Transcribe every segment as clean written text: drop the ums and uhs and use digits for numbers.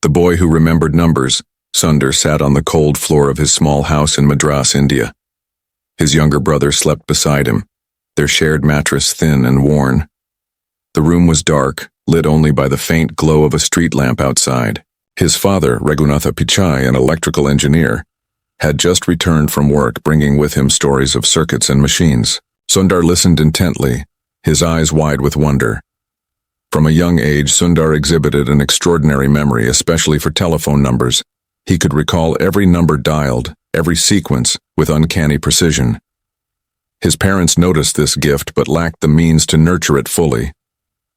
The boy who remembered numbers, Sundar, sat on the cold floor of his small house in Madras, India. His younger brother slept beside him, their shared mattress thin and worn. The room was dark, lit only by the faint glow of a street lamp outside. His father, Raghunatha Pichai, an electrical engineer, had just returned from work, bringing with him stories of circuits and machines. Sundar listened intently, his eyes wide with wonder. From a young age, Sundar exhibited an extraordinary memory, especially for telephone numbers. He could recall every number dialed, every sequence, with uncanny precision. His parents noticed this gift but lacked the means to nurture it fully.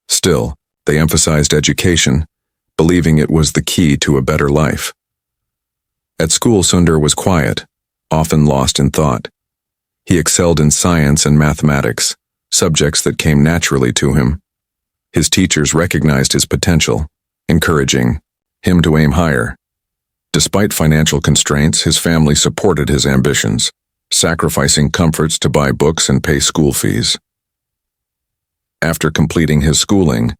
Still, they emphasized education, believing it was the key to a better life. At school, Sundar was quiet, often lost in thought. He excelled in science and mathematics, subjects that came naturally to him. His teachers recognized his potential, encouraging him to aim higher. Despite financial constraints, his family supported his ambitions, sacrificing comforts to buy books and pay school fees. After completing his schooling,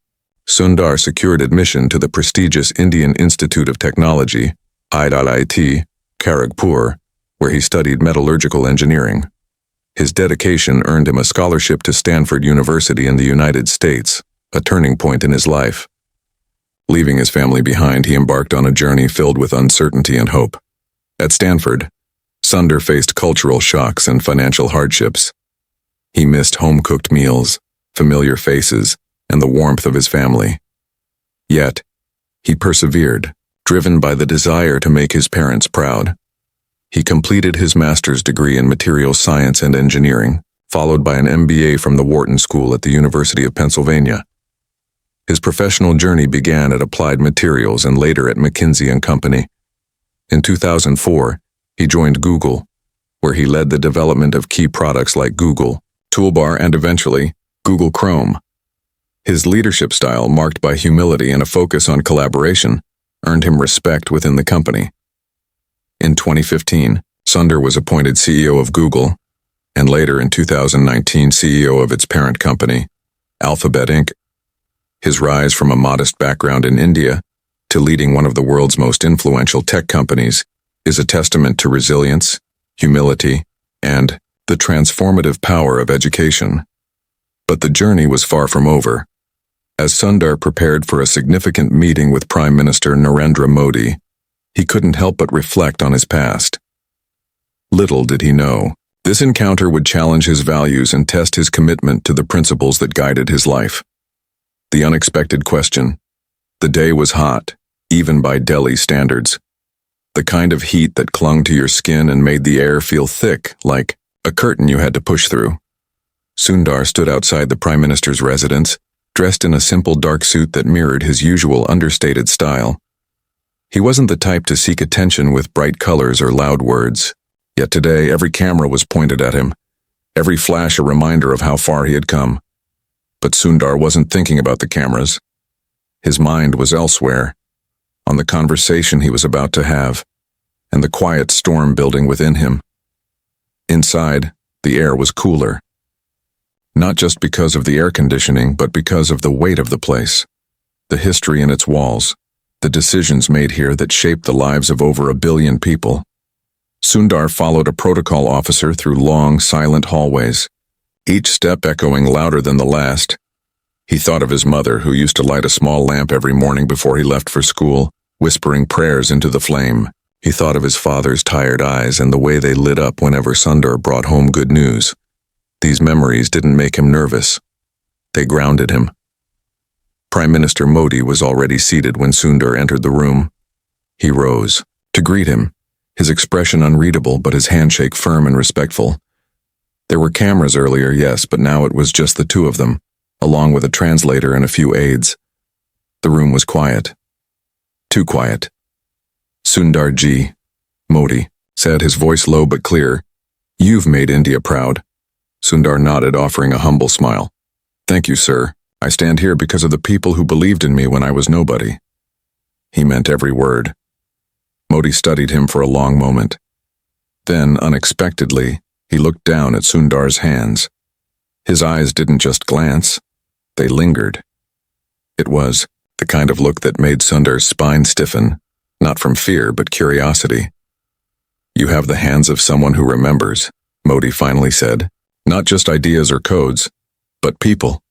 Sundar secured admission to the prestigious Indian Institute of Technology, IIT, Kharagpur, where he studied metallurgical engineering. His dedication earned him a scholarship to Stanford University in the United States, a turning point in his life. Leaving his family behind, he embarked on a journey filled with uncertainty and hope. At Stanford, Sundar faced cultural shocks and financial hardships. He missed home-cooked meals, familiar faces, and the warmth of his family. Yet, he persevered, driven by the desire to make his parents proud. He completed his master's degree in materials science and engineering, followed by an MBA from the Wharton School at the University of Pennsylvania. His professional journey began at Applied Materials and later at McKinsey & Company. In 2004, he joined Google, where he led the development of key products like Google Toolbar and eventually Google Chrome. His leadership style, marked by humility and a focus on collaboration, earned him respect within the company. In 2015, Sundar was appointed CEO of Google, and later in 2019 CEO of its parent company, Alphabet Inc. His rise from a modest background in India to leading one of the world's most influential tech companies is a testament to resilience, humility, and the transformative power of education. But the journey was far from over. As Sundar prepared for a significant meeting with Prime Minister Narendra Modi, he couldn't help but reflect on his past. Little did he know, this encounter would challenge his values and test his commitment to the principles that guided his life. The unexpected question. The day was hot, even by Delhi standards. The kind of heat that clung to your skin and made the air feel thick, like a curtain you had to push through. Sundar stood outside the Prime Minister's residence, dressed in a simple dark suit that mirrored his usual understated style. He wasn't the type to seek attention with bright colors or loud words, yet today every camera was pointed at him, every flash a reminder of how far he had come. But Sundar wasn't thinking about the cameras. His mind was elsewhere, on the conversation he was about to have, and the quiet storm building within him. Inside, the air was cooler. Not just because of the air conditioning, but because of the weight of the place, the history in its walls, the decisions made here that shaped the lives of over 1 billion people. Sundar followed a protocol officer through long, silent hallways, each step echoing louder than the last. He thought of his mother, who used to light a small lamp every morning before he left for school, whispering prayers into the flame. He thought of his father's tired eyes and the way they lit up whenever Sundar brought home good news. These memories didn't make him nervous. They grounded him. Prime Minister Modi was already seated when Sundar entered the room. He rose to greet him, his expression unreadable but his handshake firm and respectful. There were cameras earlier, yes, but now it was just the two of them, along with a translator and a few aides. The room was quiet. Too quiet. Sundar ji, Modi said, his voice low but clear. You've made India proud. Sundar nodded, offering a humble smile. Thank you, sir. I stand here because of the people who believed in me when I was nobody. He meant every word. Modi studied him for a long moment. Then, unexpectedly, he looked down at Sundar's hands. His eyes didn't just glance, they lingered. It was the kind of look that made Sundar's spine stiffen, not from fear but curiosity. "You have the hands of someone who remembers," Modi finally said. "Not just ideas or codes, but people."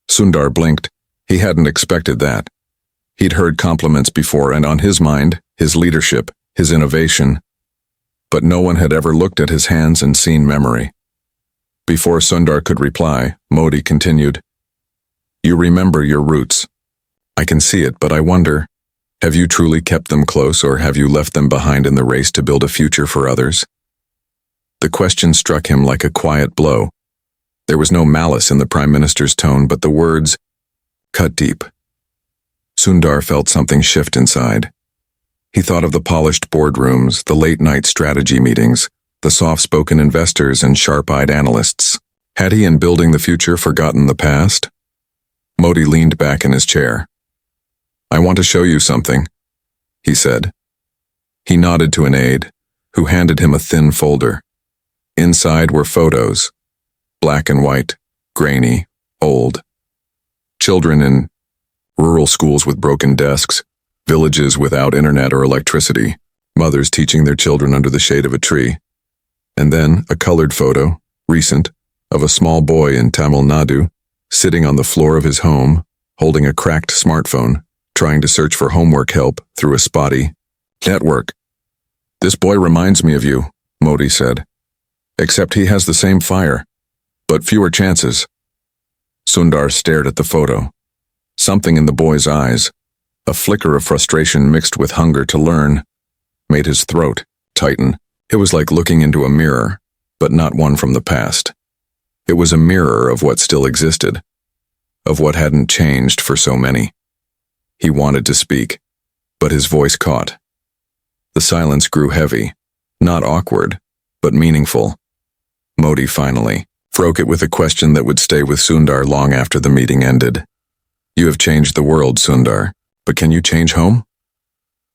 Sundar blinked. He hadn't expected that. He'd heard compliments before, and on his mind, his leadership, his innovation. But no one had ever looked at his hands and seen memory. Before Sundar could reply, Modi continued, "You remember your roots. I can see it, but I wonder, have you truly kept them close, or have you left them behind in the race to build a future for others?" The question struck him like a quiet blow. There was no malice in the Prime Minister's tone, but the words cut deep. Sundar felt something shift inside. He thought of the polished boardrooms, the late-night strategy meetings, the soft-spoken investors and sharp-eyed analysts. Had he, in building the future, forgotten the past? Modi leaned back in his chair. "I want to show you something," he said. He nodded to an aide, who handed him a thin folder. Inside were photos, black and white, grainy, old. Children in rural schools with broken desks, villages without internet or electricity, mothers teaching their children under the shade of a tree. And then a colored photo, recent, of a small boy in Tamil Nadu, sitting on the floor of his home, holding a cracked smartphone, trying to search for homework help through a spotty network. "This boy reminds me of you," Modi said. "Except he has the same fire, but fewer chances." Sundar stared at the photo. Something in the boy's eyes, a flicker of frustration mixed with hunger to learn, made his throat tighten. It was like looking into a mirror, but not one from the past. It was a mirror of what still existed, of what hadn't changed for so many. He wanted to speak, but his voice caught. The silence grew heavy, not awkward, but meaningful. Modi finally broke it with a question that would stay with Sundar long after the meeting ended. "You have changed the world, Sundar, but can you change home?"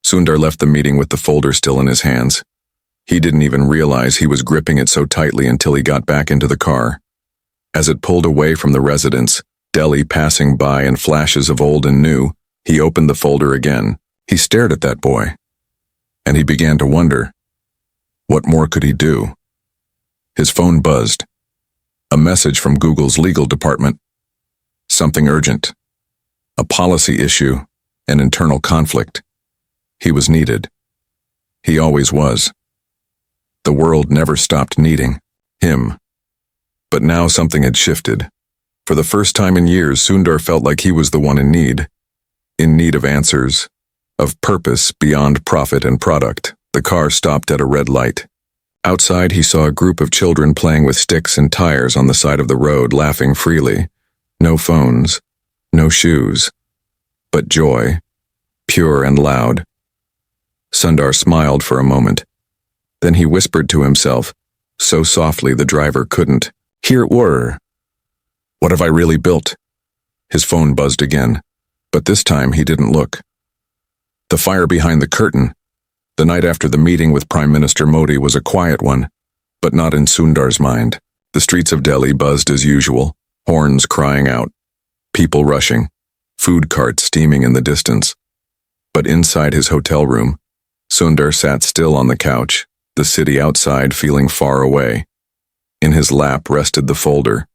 Sundar left the meeting with the folder still in his hands. He didn't even realize he was gripping it so tightly until he got back into the car. As it pulled away from the residence, Delhi passing by in flashes of old and new, he opened the folder again. He stared at that boy, and he began to wonder, what more could he do? His phone buzzed. A message from Google's legal department. Something urgent. A policy issue, an internal conflict. He was needed. He always was. The world never stopped needing him. But now something had shifted. For the first time in years, Sundar felt like he was the one in need of answers, of purpose beyond profit and product. The car stopped at a red light. Outside, he saw a group of children playing with sticks and tires on the side of the road, laughing freely. No phones, no shoes, but joy, pure and loud. Sundar smiled for a moment. Then he whispered to himself, so softly the driver couldn't hear or. "What have I really built?" His phone buzzed again, but this time he didn't look. The fire behind the curtain. The night after the meeting with Prime Minister Modi was a quiet one, but not in Sundar's mind. The streets of Delhi buzzed as usual, horns crying out, people rushing, food carts steaming in the distance. But inside his hotel room, Sundar sat still on the couch, the city outside feeling far away. In his lap rested the folder.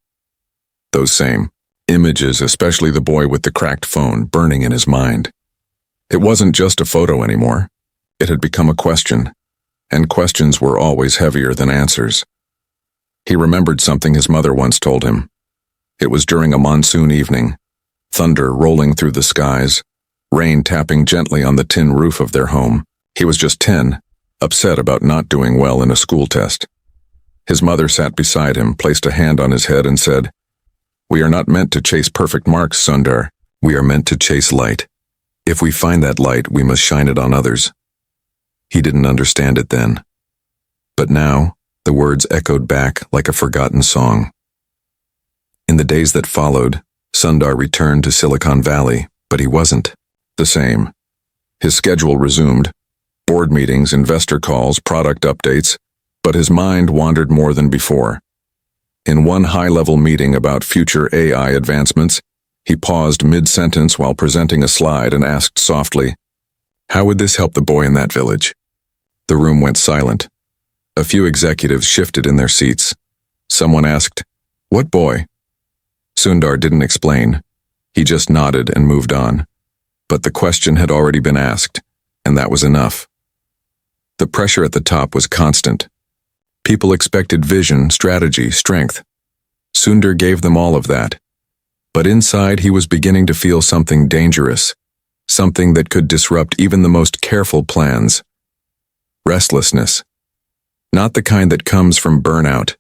Those same images, especially the boy with the cracked phone, burning in his mind. It wasn't just a photo anymore. It had become a question, and questions were always heavier than answers. He remembered something his mother once told him. It was during a monsoon evening, thunder rolling through the skies, rain tapping gently on the tin roof of their home. He was just 10, upset about not doing well in a school test. His mother sat beside him, placed a hand on his head and said, "We are not meant to chase perfect marks, Sundar. We are meant to chase light. If we find that light, we must shine it on others." He didn't understand it then. But now, the words echoed back like a forgotten song. In the days that followed, Sundar returned to Silicon Valley, but he wasn't the same. His schedule resumed. Board meetings, investor calls, product updates, but his mind wandered more than before. In one high-level meeting about future AI advancements, He paused mid-sentence while presenting a slide and asked softly, "How would this help the boy in that village?" The room went silent. A few executives shifted in their seats. Someone asked, "What boy?" Sundar didn't explain. He just nodded and moved on. But the question had already been asked, and that was enough. The pressure at the top was constant. People expected vision, strategy, strength. Sundar gave them all of that. But inside he was beginning to feel something dangerous, something that could disrupt even the most careful plans. Restlessness. Not the kind that comes from burnout,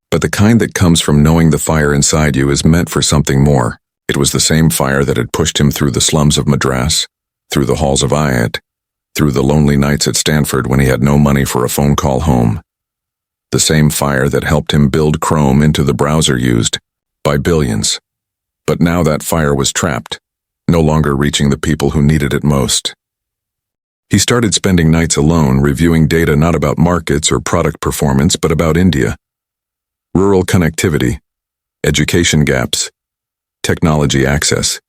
but the kind that comes from knowing the fire inside you is meant for something more. It was the same fire that had pushed him through the slums of Madras, through the halls of IIT, through the lonely nights at Stanford when he had no money for a phone call home. The same fire that helped him build Chrome into the browser used by billions. But now that fire was trapped, no longer reaching the people who needed it most. He started spending nights alone reviewing data not about markets or product performance but about India. Rural connectivity, education gaps, technology access.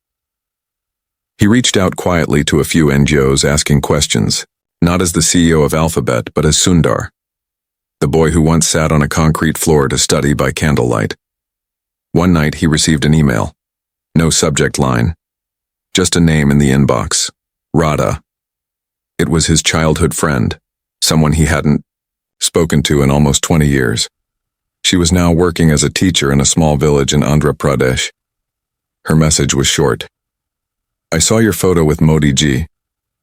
He reached out quietly to a few NGOs asking questions, not as the CEO of Alphabet but as Sundar, the boy who once sat on a concrete floor to study by candlelight. One night he received an email. No subject line. Just a name in the inbox. Radha. It was his childhood friend, someone he hadn't spoken to in almost 20 years. She was now working as a teacher in a small village in Andhra Pradesh. Her message was short. "I saw your photo with Modi ji.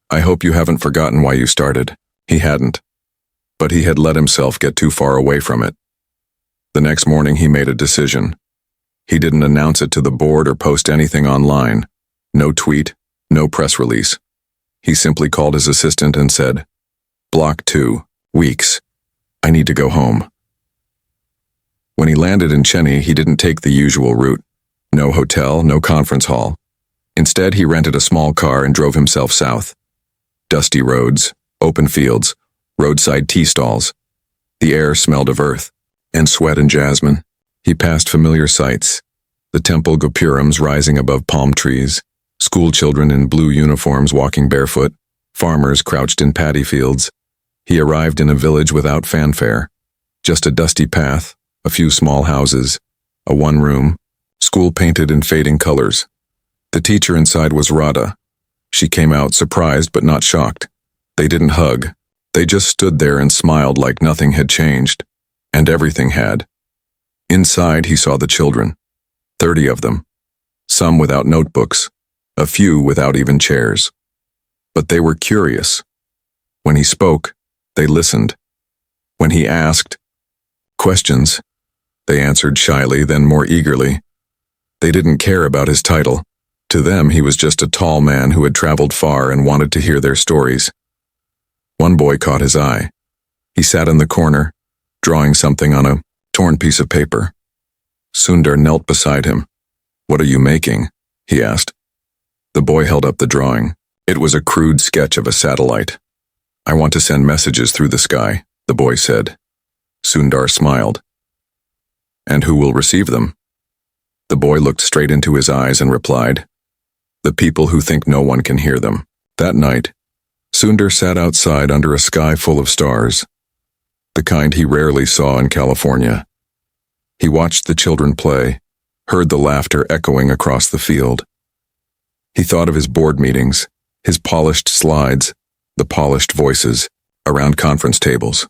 I hope you haven't forgotten why you started." He hadn't. But he had let himself get too far away from it. The next morning he made a decision. He didn't announce it to the board or post anything online. No tweet, no press release. He simply called his assistant and said, "Block 2, weeks. I need to go home." When he landed in Chennai, he didn't take the usual route. No hotel, no conference hall. Instead, he rented a small car and drove himself south. Dusty roads, open fields, roadside tea stalls. The air smelled of earth and sweat and jasmine. He passed familiar sights, the temple gopurams rising above palm trees, school children in blue uniforms walking barefoot, farmers crouched in paddy fields. He arrived in a village without fanfare, just a dusty path, a few small houses, a one-room, school painted in fading colors. The teacher inside was Radha. She came out surprised but not shocked. They didn't hug. They just stood there and smiled like nothing had changed. And everything had. Inside he saw the children, 30 of them, some without notebooks, a few without even chairs. But they were curious. When he spoke, they listened. When he asked questions, they answered shyly, then more eagerly. They didn't care about his title. To them, he was just a tall man who had traveled far and wanted to hear their stories. One boy caught his eye. He sat in the corner, drawing something on a torn piece of paper. Sundar knelt beside him. "What are you making?" he asked. The boy held up the drawing. It was a crude sketch of a satellite. "I want to send messages through the sky," the boy said. Sundar smiled. "And who will receive them?" The boy looked straight into his eyes and replied, "The people who think no one can hear them." That night, Sundar sat outside under a sky full of stars, the kind he rarely saw in California. He watched the children play, heard the laughter echoing across the field. He thought of his board meetings, his polished slides, the polished voices around conference tables.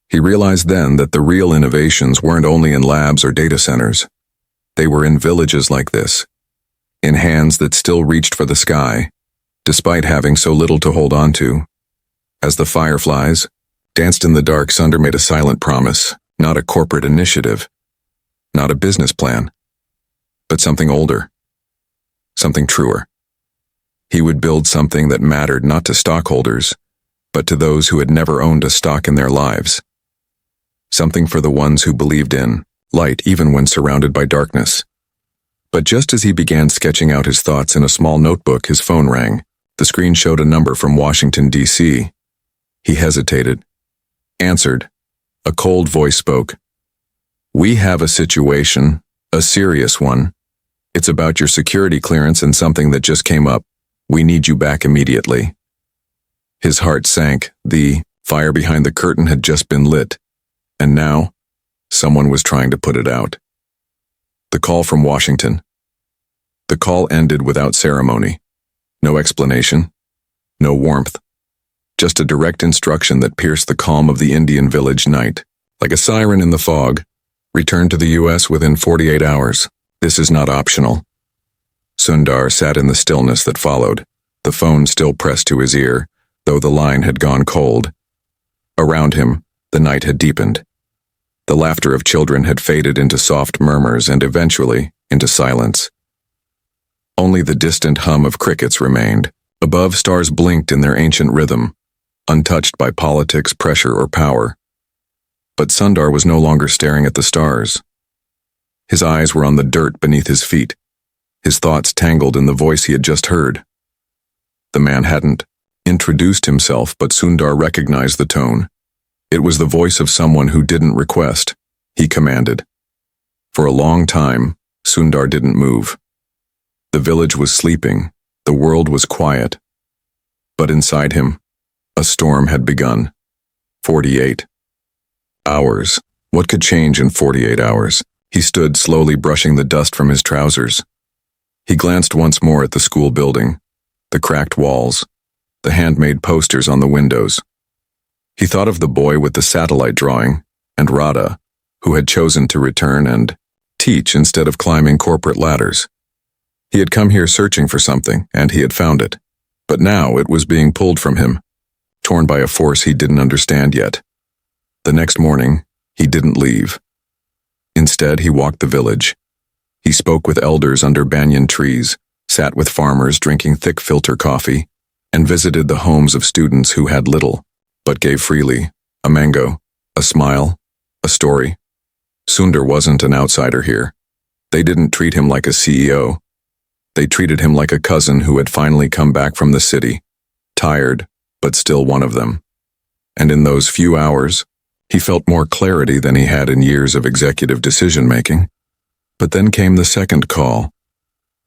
He realized then that the real innovations weren't only in labs or data centers. They were in villages like this, in hands that still reached for the sky, despite having so little to hold on to. As the fireflies danced in the dark, Sundar made a silent promise, not a corporate initiative, not a business plan, but something older, something truer. He would build something that mattered not to stockholders, but to those who had never owned a stock in their lives. Something for the ones who believed in light even when surrounded by darkness. But just as he began sketching out his thoughts in a small notebook, his phone rang. The screen showed a number from Washington, D.C. He hesitated, answered. A cold voice spoke. "We have a situation, a serious one. It's about your security clearance and something that just came up. We need you back immediately." His heart sank. The fire behind the curtain had just been lit, and now someone was trying to put it out. The call from Washington. The call ended without ceremony. No explanation, no warmth. Just a direct instruction that pierced the calm of the Indian village night. Like a siren in the fog, return to the U.S. within 48 hours. This is not optional. Sundar sat in the stillness that followed, the phone still pressed to his ear, though the line had gone cold. Around him, the night had deepened. The laughter of children had faded into soft murmurs and eventually into silence. Only the distant hum of crickets remained. Above, stars blinked in their ancient rhythm, untouched by politics, pressure, or power. But Sundar was no longer staring at the stars. His eyes were on the dirt beneath his feet, his thoughts tangled in the voice he had just heard. The man hadn't introduced himself, but Sundar recognized the tone. It was the voice of someone who didn't request, he commanded. For a long time, Sundar didn't move. The village was sleeping, the world was quiet. But inside him, a storm had begun. 48 hours. What could change in 48 hours? He stood slowly brushing the dust from his trousers. He glanced once more at the school building, the cracked walls, the handmade posters on the windows. He thought of the boy with the satellite drawing, and Radha, who had chosen to return and teach instead of climbing corporate ladders. He had come here searching for something, and he had found it. But now it was being pulled from him, torn by a force he didn't understand yet. The next morning, he didn't leave. Instead, he walked the village. He spoke with elders under banyan trees, sat with farmers drinking thick filter coffee, and visited the homes of students who had little, but gave freely: a mango, a smile, a story. Sundar wasn't an outsider here. They didn't treat him like a CEO. They treated him like a cousin who had finally come back from the city, tired, but still one of them. And in those few hours, he felt more clarity than he had in years of executive decision-making. But then came the second call.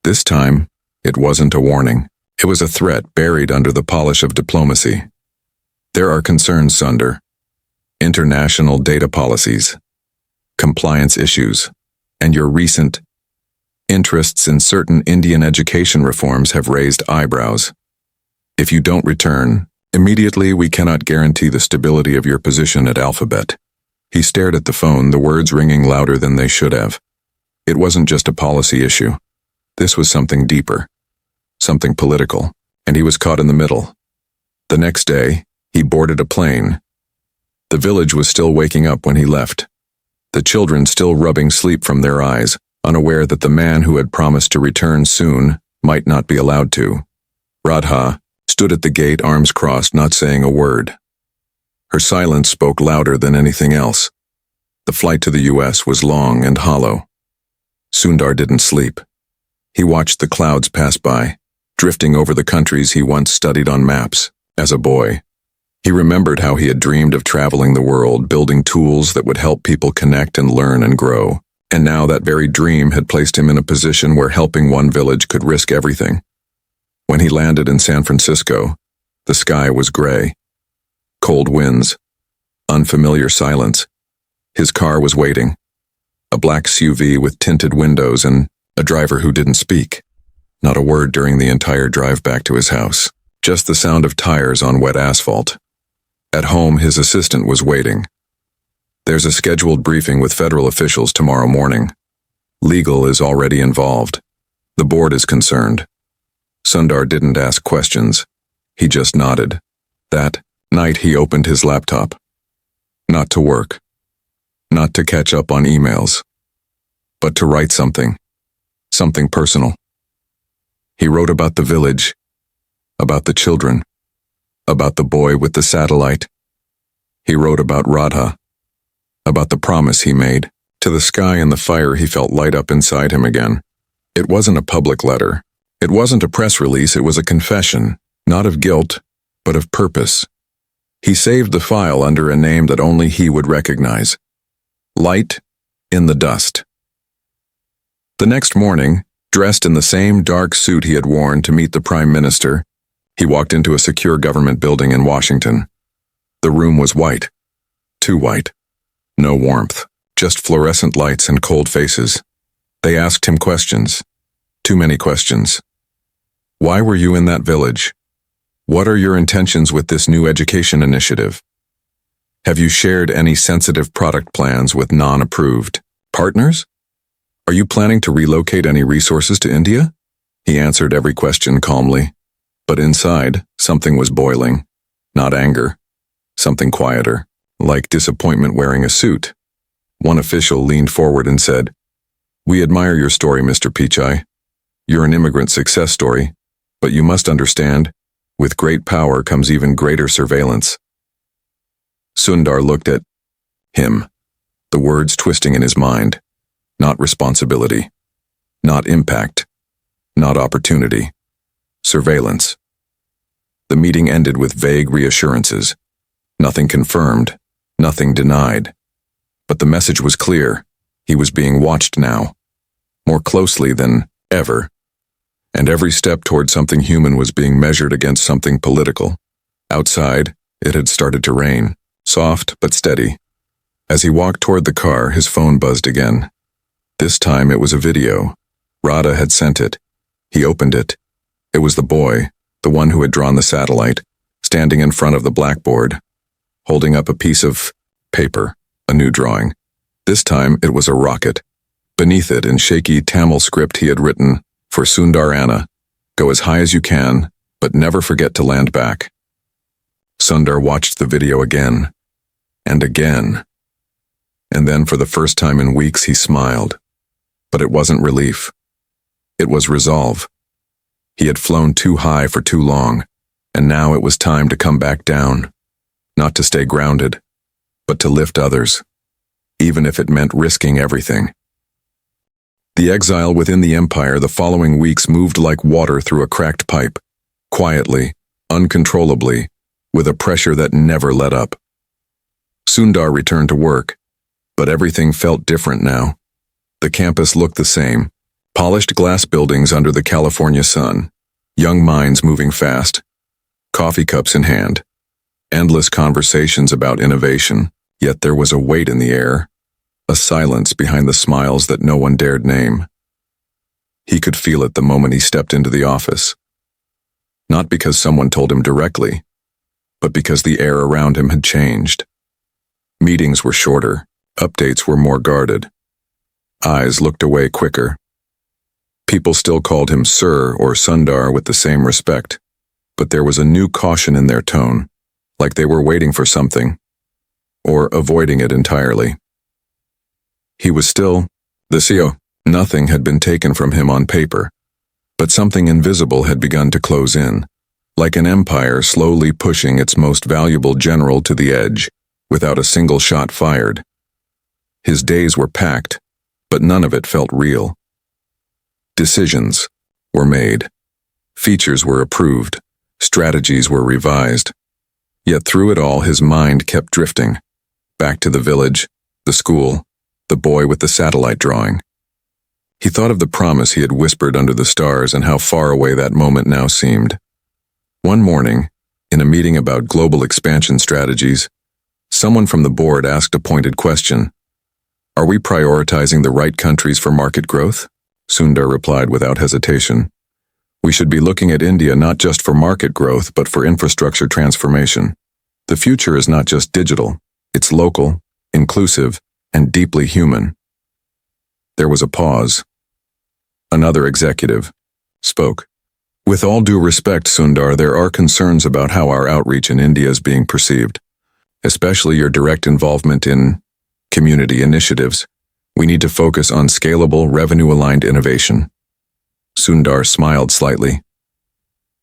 This time, it wasn't a warning. It was a threat buried under the polish of diplomacy. There are concerns, Sundar. International data policies, compliance issues, and your recent interests in certain Indian education reforms have raised eyebrows. If you don't return, immediately we cannot guarantee the stability of your position at Alphabet. He stared at the phone, the words ringing louder than they should have. It wasn't just a policy issue. This was something deeper, something political, and he was caught in the middle. The next day, he boarded a plane. The village was still waking up when he left, the children still rubbing sleep from their eyes, unaware that the man who had promised to return soon might not be allowed to. Radha stood at the gate, arms crossed, not saying a word. Her silence spoke louder than anything else. The flight to the U.S. was long and hollow. Sundar didn't sleep. He watched the clouds pass by, drifting over the countries he once studied on maps. As a boy, he remembered how he had dreamed of traveling the world, building tools that would help people connect and learn and grow. And now that very dream had placed him in a position where helping one village could risk everything. When he landed in San Francisco, the sky was gray. Cold winds, unfamiliar silence. His car was waiting. A black SUV with tinted windows and a driver who didn't speak. Not a word during the entire drive back to his house. Just the sound of tires on wet asphalt. At home, his assistant was waiting. There's a scheduled briefing with federal officials tomorrow morning. Legal is already involved. The board is concerned. Sundar didn't ask questions. He just nodded. That night he opened his laptop. Not to work. Not to catch up on emails. But to write something. Something personal. He wrote about the village. About the children. About the boy with the satellite. He wrote about Radha. About the promise he made. To the sky and the fire he felt light up inside him again. It wasn't a public letter. It wasn't a press release, it was a confession, not of guilt, but of purpose. He saved the file under a name that only he would recognize. Light in the dust. The next morning, Dressed in the same dark suit he had worn to meet the Prime Minister, he walked into a secure government building in Washington. The room was white. Too white. No warmth, just fluorescent lights and cold faces. They asked him questions. Too many questions. Why were you in that village? What are your intentions with this new education initiative? Have you shared any sensitive product plans with non-approved partners? Are you planning to relocate any resources to India? He answered every question calmly, but inside, something was boiling. Not anger. Something quieter, like disappointment wearing a suit. One official leaned forward and said, "We admire your story, Mr. Pichai. You're an immigrant success story, but you must understand, with great power comes even greater surveillance." Sundar looked at him, the words twisting in his mind. Not responsibility. Not impact. Not opportunity. Surveillance. The meeting ended with vague reassurances. Nothing confirmed. Nothing denied. But the message was clear. He was being watched now. More closely than ever. And every step toward something human was being measured against something political. Outside, it had started to rain. Soft but steady. As he walked toward the car, his phone buzzed again. This time it was a video. Radha had sent it. He opened it. It was the boy, the one who had drawn the satellite, standing in front of the blackboard, holding up a piece of paper, a new drawing. This time it was a rocket. Beneath it, in shaky Tamil script, he had written, "For Sundar Anna, go as high as you can, but never forget to land back." Sundar watched the video again, and again. And then for the first time in weeks he smiled. But it wasn't relief. It was resolve. He had flown too high for too long, and now it was time to come back down. Not to stay grounded, but to lift others, even if it meant risking everything. The exile within the empire the following weeks moved like water through a cracked pipe, quietly, uncontrollably, with a pressure that never let up. Sundar returned to work, but everything felt different now. The campus looked the same, polished glass buildings under the California sun, young minds moving fast, coffee cups in hand, endless conversations about innovation, yet there was a weight in the air, a silence behind the smiles that no one dared name. He could feel it the moment he stepped into the office. Not because someone told him directly, but because the air around him had changed. Meetings were shorter, updates were more guarded. Eyes looked away quicker. People still called him Sir or Sundar with the same respect, but there was a new caution in their tone, like they were waiting for something, or avoiding it entirely. He was still the CEO. Nothing had been taken from him on paper, but something invisible had begun to close in, like an empire slowly pushing its most valuable general to the edge, without a single shot fired. His days were packed, but none of it felt real. Decisions were made. Features were approved. Strategies were revised. Yet through it all his mind kept drifting. Back to the village, the school, the boy with the satellite drawing. He thought of the promise he had whispered under the stars and how far away that moment now seemed. One morning, in a meeting about global expansion strategies, someone from the board asked a pointed question. "Are we prioritizing the right countries for market growth?" Sundar replied without hesitation. "We should be looking at India not just for market growth, but for infrastructure transformation. The future is not just digital, it's local, inclusive, and deeply human." There was a pause. Another executive spoke. "With all due respect, Sundar, there are concerns about how our outreach in India is being perceived, especially your direct involvement in community initiatives. We need to focus on scalable, revenue-aligned innovation." Sundar smiled slightly.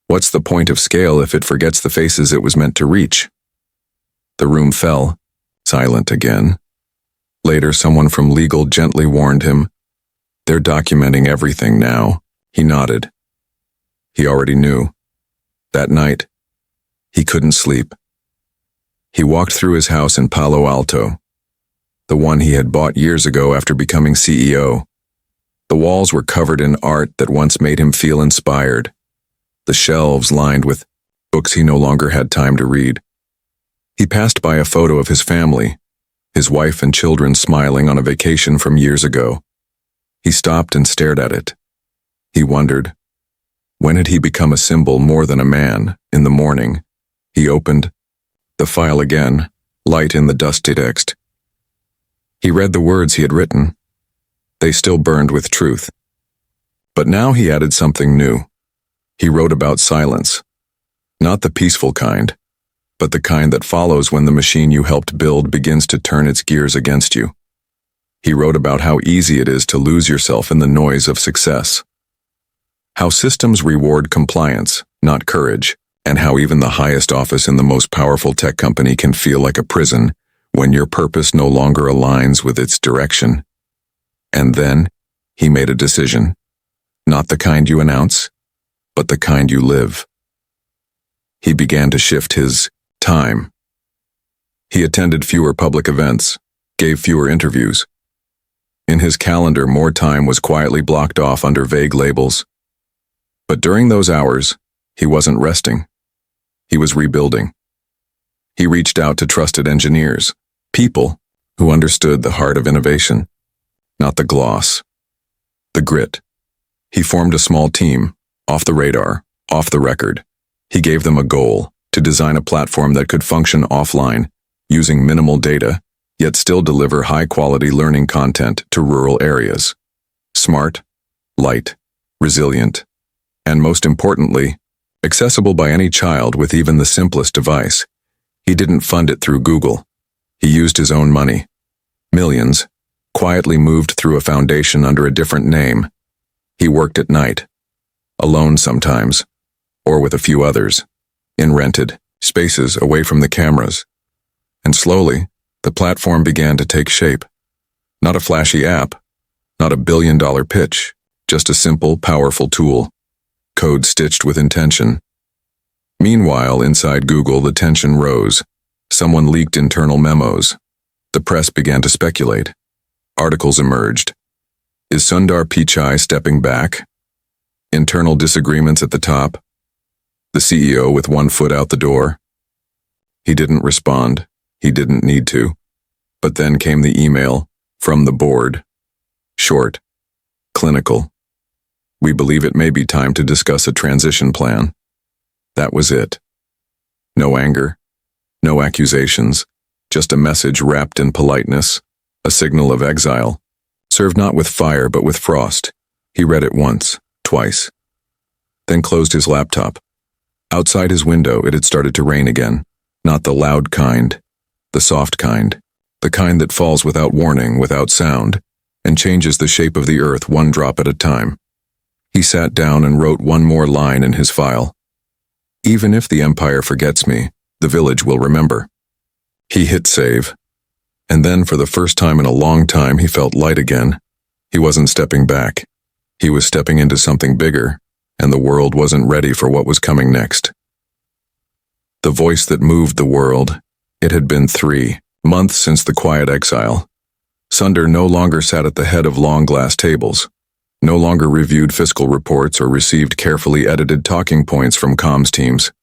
"What's the point of scale if it forgets the faces it was meant to reach?" The room fell, silent again. Later, someone from legal gently warned him, "They're documenting everything now." He nodded. He already knew. That night, he couldn't sleep. He walked through his house in Palo Alto, the one he had bought years ago after becoming CEO. The walls were covered in art that once made him feel inspired, the shelves lined with books he no longer had time to read. He passed by a photo of his family, his wife and children smiling on a vacation from years ago. He stopped and stared at it. He wondered, when had he become a symbol more than a man? In the morning, he opened the file again, light in the dusty text. He read the words he had written. They still burned with truth. But now he added something new. He wrote about silence. Not the peaceful kind, but the kind that follows when the machine you helped build begins to turn its gears against you. He wrote about how easy it is to lose yourself in the noise of success. How systems reward compliance, not courage, and how even the highest office in the most powerful tech company can feel like a prison when your purpose no longer aligns with its direction. And then, he made a decision. Not the kind you announce, but the kind you live. He began to shift his time. He attended fewer public events, gave fewer interviews. In his calendar, more time was quietly blocked off under vague labels. But during those hours, he wasn't resting. He was rebuilding. He reached out to trusted engineers, people who understood the heart of innovation, not the gloss, the grit. He formed a small team, off the radar, off the record. He gave them a goal, to design a platform that could function offline, using minimal data, yet still deliver high-quality learning content to rural areas. Smart, light, resilient, and most importantly, accessible by any child with even the simplest device. He didn't fund it through Google. He used his own money. Millions, quietly moved through a foundation under a different name. He worked at night, alone sometimes, or with a few others, in rented spaces away from the cameras. And slowly, the platform began to take shape. Not a flashy app, not a billion-dollar pitch, just a simple, powerful tool. Code stitched with intention. Meanwhile, inside Google, the tension rose. Someone leaked internal memos. The press began to speculate. Articles emerged. Is Sundar Pichai stepping back? Internal disagreements at the top. The CEO with one foot out the door. He didn't respond. He didn't need to. But then came the email from the board. Short. Clinical. We believe it may be time to discuss a transition plan. That was it. No anger. No accusations. Just a message wrapped in politeness. A signal of exile. Served not with fire but with frost. He read it once, twice. Then closed his laptop. Outside his window, it had started to rain again. Not the loud kind. The soft kind. The kind that falls without warning, without sound, and changes the shape of the earth one drop at a time. He sat down and wrote one more line in his file. Even if the empire forgets me, the village will remember. He hit save. And then for the first time in a long time, he felt light again. He wasn't stepping back. He was stepping into something bigger, and the world wasn't ready for what was coming next. The voice that moved the world. It had been 3 months since the quiet exile. Sundar no longer sat at the head of long glass tables, no longer reviewed fiscal reports or received carefully edited talking points from comms teams.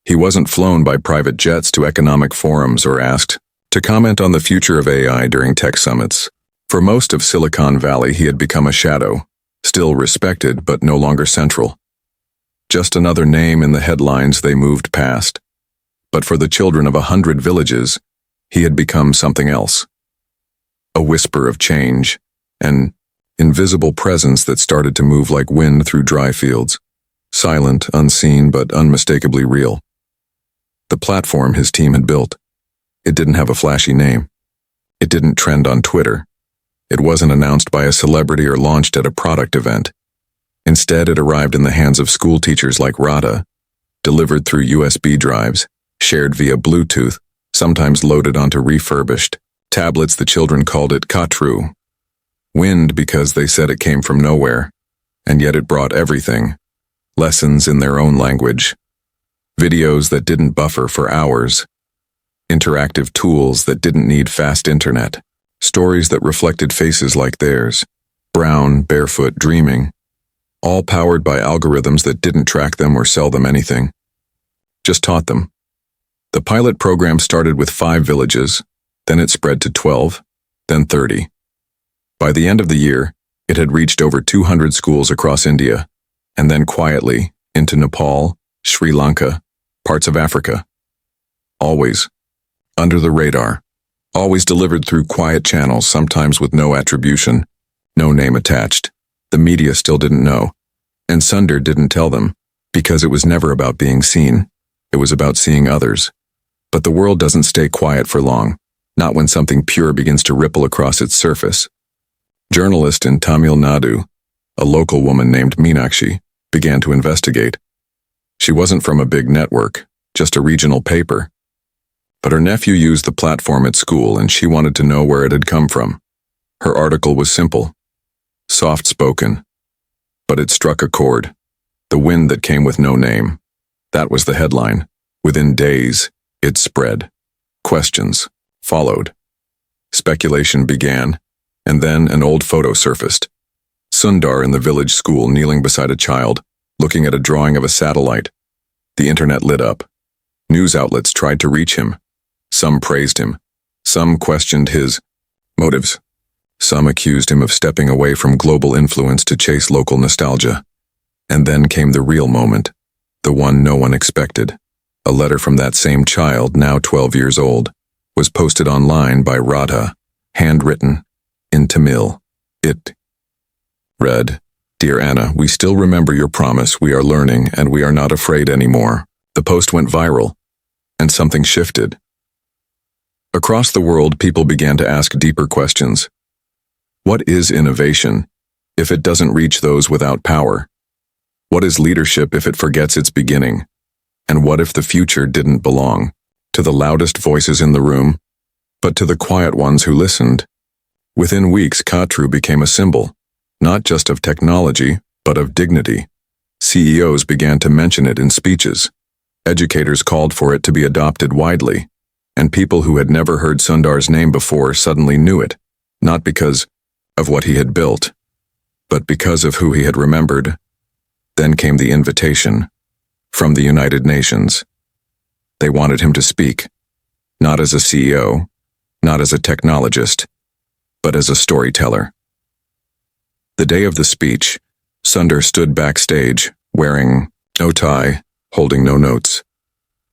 He wasn't flown by private jets to economic forums or asked to comment on the future of AI during tech summits. For most of Silicon Valley, he had become a shadow, still respected but no longer central. Just another name in the headlines they moved past. But for the children of 100 villages, he had become something else. A whisper of change, an invisible presence that started to move like wind through dry fields, silent, unseen, but unmistakably real. The platform his team had built. It didn't have a flashy name. It didn't trend on Twitter. It wasn't announced by a celebrity or launched at a product event. Instead, it arrived in the hands of school teachers like Radha, delivered through USB drives, shared via Bluetooth, sometimes loaded onto refurbished tablets. The children called it kaatru. Wind because they said it came from nowhere, and yet it brought everything. Lessons in their own language. Videos that didn't buffer for hours. Interactive tools that didn't need fast internet. Stories that reflected faces like theirs. brown, barefoot, dreaming, all powered by algorithms that didn't track them or sell them anything, just taught them. The pilot program started with 5 villages, then it spread to 12, then 30. By the end of the year, it had reached over 200 schools across India, and then quietly into Nepal, Sri Lanka, parts of Africa. Always under the radar, always delivered through quiet channels, sometimes with no attribution, no name attached. The media still didn't know, and Sundar didn't tell them, because it was never about being seen. It was about seeing others. But the world doesn't stay quiet for long, not when something pure begins to ripple across its surface. Journalist in Tamil Nadu, a local woman named Meenakshi, began to investigate. She wasn't from a big network, just a regional paper. But her nephew used the platform at school and she wanted to know where it had come from. Her article was simple, soft-spoken, but it struck a chord. The wind that came with no name. That was the headline. Within days, it spread. Questions followed. Speculation began, and then an old photo surfaced. Sundar in the village school kneeling beside a child, looking at a drawing of a satellite. The internet lit up. News outlets tried to reach him. Some praised him. Some questioned his motives. Some accused him of stepping away from global influence to chase local nostalgia. And then came the real moment, the one no one expected. A letter from that same child, now 12 years old, was posted online by Radha, handwritten, in Tamil. It read, "Dear Anna, we still remember your promise, we are learning, and we are not afraid anymore." The post went viral, and something shifted. Across the world, people began to ask deeper questions. What is innovation if it doesn't reach those without power? What is leadership if it forgets its beginning? And what if the future didn't belong to the loudest voices in the room, but to the quiet ones who listened? Within weeks, kaatru became a symbol, not just of technology, but of dignity. CEOs began to mention it in speeches. Educators called for it to be adopted widely, and people who had never heard Sundar's name before suddenly knew it, not because of what he had built, but because of who he had remembered. Then came the invitation from the United Nations. They wanted him to speak, not as a CEO, not as a technologist, but as a storyteller. The day of the speech, Sundar stood backstage, wearing no tie, holding no notes.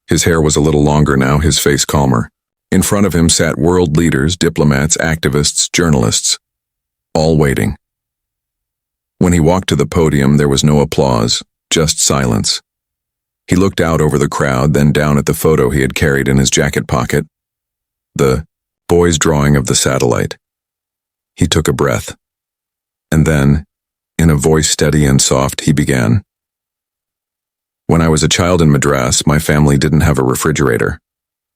His hair was a little longer now, his face calmer. In front of him sat world leaders, diplomats, activists, journalists, all waiting. When he walked to the podium, there was no applause, just silence. He looked out over the crowd, then down at the photo he had carried in his jacket pocket, the boy's drawing of the satellite. He took a breath. And then, in a voice steady and soft, he began. When I was a child in Madras, my family didn't have a refrigerator.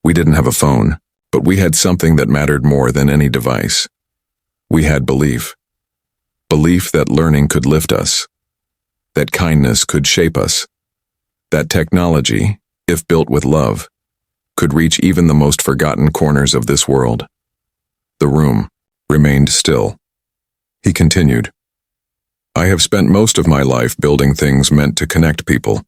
We didn't have a phone, but we had something that mattered more than any device. We had belief. Belief that learning could lift us, that kindness could shape us, that technology, if built with love, could reach even the most forgotten corners of this world. The room remained still. He continued, I have spent most of my life building things meant to connect people.